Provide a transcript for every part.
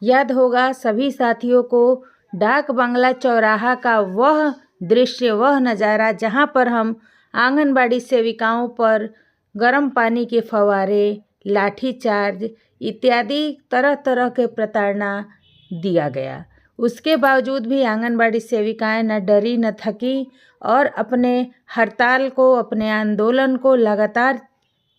याद होगा सभी साथियों को डाक बंगला चौराहा का वह दृश्य, वह नज़ारा जहाँ पर हम आंगनबाड़ी सेविकाओं पर गर्म पानी के फव्वारे, लाठीचार्ज इत्यादि तरह तरह के प्रताड़ना दिया गया। उसके बावजूद भी आंगनबाड़ी सेविकाएं न डरी न थकी और अपने हड़ताल को, अपने आंदोलन को लगातार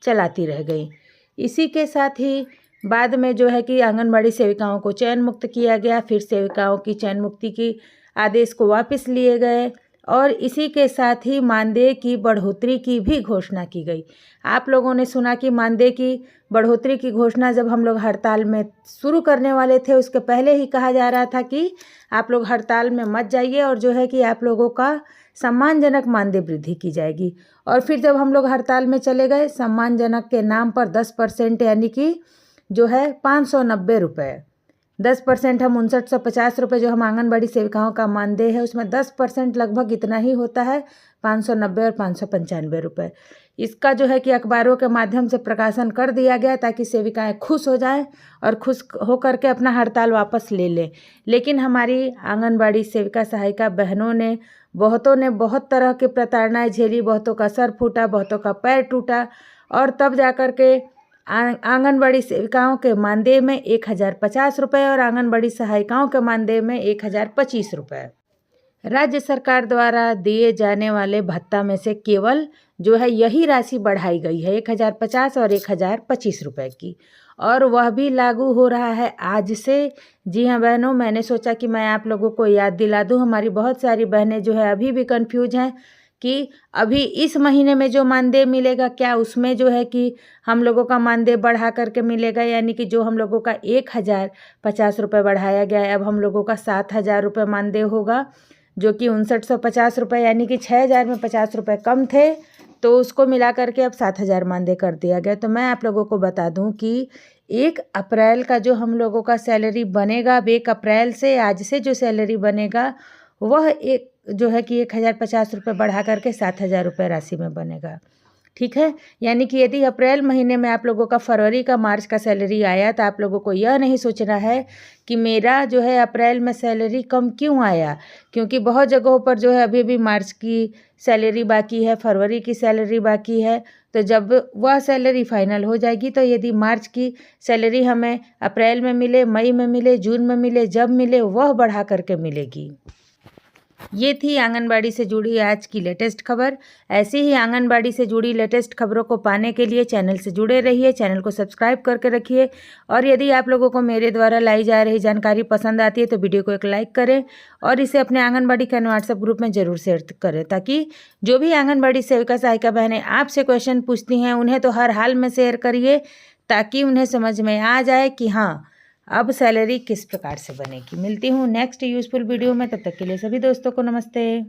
चलाती रह गई। इसी के साथ ही बाद में जो है कि आंगनबाड़ी सेविकाओं को चयन मुक्त किया गया, फिर सेविकाओं की चयन मुक्ति की आदेश को वापस लिए गए और इसी के साथ ही मानदेय की बढ़ोतरी की भी घोषणा की गई। आप लोगों ने सुना कि मानदेय की बढ़ोतरी की घोषणा जब हम लोग हड़ताल में शुरू करने वाले थे, उसके पहले ही कहा जा रहा था कि आप लोग हड़ताल में मत जाइए और जो है कि आप लोगों का सम्मानजनक मानदेय वृद्धि की जाएगी। और फिर जब हम लोग हड़ताल में चले गए, सम्मानजनक के नाम पर 10% यानी कि जो है 590 रुपये, 10% हम 5950 रुपये जो हम आंगनबाड़ी सेविकाओं का मानदेय है उसमें 10% लगभग इतना ही होता है, 590 और 595 रुपये। इसका जो है कि अखबारों के माध्यम से प्रकाशन कर दिया गया ताकि सेविकाएं खुश हो जाएं और खुश होकर के अपना हड़ताल वापस ले लें। लेकिन हमारी आंगनबाड़ी सेविका सहायिका बहनों ने, बहुतों ने बहुत तरह की प्रताड़नाएं झेली, बहुतों का सर फूटा, बहुतों का पैर टूटा और तब जाकर के आंगनबाड़ी सेविकाओं के मानदेय में 1050 रुपये और आंगनबाड़ी सहायिकाओं के मानदेय में 1025 रुपये राज्य सरकार द्वारा दिए जाने वाले भत्ता में से केवल जो है यही राशि बढ़ाई गई है 1050 और 1025 रुपये की, और वह भी लागू हो रहा है आज से। जी हाँ बहनों, मैंने सोचा कि मैं आप लोगों को याद दिला दूँ। हमारी बहुत सारी बहनें जो है अभी भी कंफ्यूज हैं कि अभी इस महीने में जो मानदेय मिलेगा क्या उसमें जो है कि हम लोगों का मानदेय बढ़ा करके मिलेगा, यानी कि जो हम लोगों का 1050 रुपये बढ़ाया गया है अब हम लोगों का 7000 रुपये मानदेय होगा, जो कि 5950 रुपये यानी कि 6000 में 50 रुपये कम थे, तो उसको मिला करके अब 7000 मानदेय कर दिया गया। तो मैं आप लोगों को बता दूं कि 1 अप्रैल का जो हम लोगों का सैलरी बनेगा, अब 1 अप्रैल से आज से जो सैलरी बनेगा वह एक जो है कि 1050 रुपये बढ़ा करके 7000 रुपये राशि में बनेगा। ठीक है, यानी कि यदि अप्रैल महीने में आप लोगों का फरवरी का मार्च का सैलरी आया तो आप लोगों को यह नहीं सोचना है कि मेरा जो है अप्रैल में सैलरी कम क्यों आया, क्योंकि बहुत जगहों पर जो है अभी भी मार्च की सैलरी बाकी है, फरवरी की सैलरी बाकी है। तो जब वह सैलरी फाइनल हो जाएगी तो यदि मार्च की सैलरी हमें अप्रैल में मिले, मई में मिले, जून में मिले, जब मिले वह बढ़ा करके मिलेगी। ये थी आंगनबाड़ी से जुड़ी आज की लेटेस्ट खबर। ऐसी ही आंगनबाड़ी से जुड़ी लेटेस्ट खबरों को पाने के लिए चैनल से जुड़े रहिए, चैनल को सब्सक्राइब करके रखिए। और यदि आप लोगों को मेरे द्वारा लाई जा रही जानकारी पसंद आती है तो वीडियो को एक लाइक करें और इसे अपने आंगनबाड़ी कैन व्हाट्सएप ग्रुप में ज़रूर शेयर करें, ताकि जो भी आंगनबाड़ी सेविका सहायिका बहनें आपसे क्वेश्चन पूछती हैं उन्हें तो हर हाल में शेयर करिए, ताकि उन्हें समझ में आ जाए कि हाँ अब सैलरी किस प्रकार से बनेगी। मिलती हूँ नेक्स्ट यूज़फुल वीडियो में, तब तक के लिए सभी दोस्तों को नमस्ते।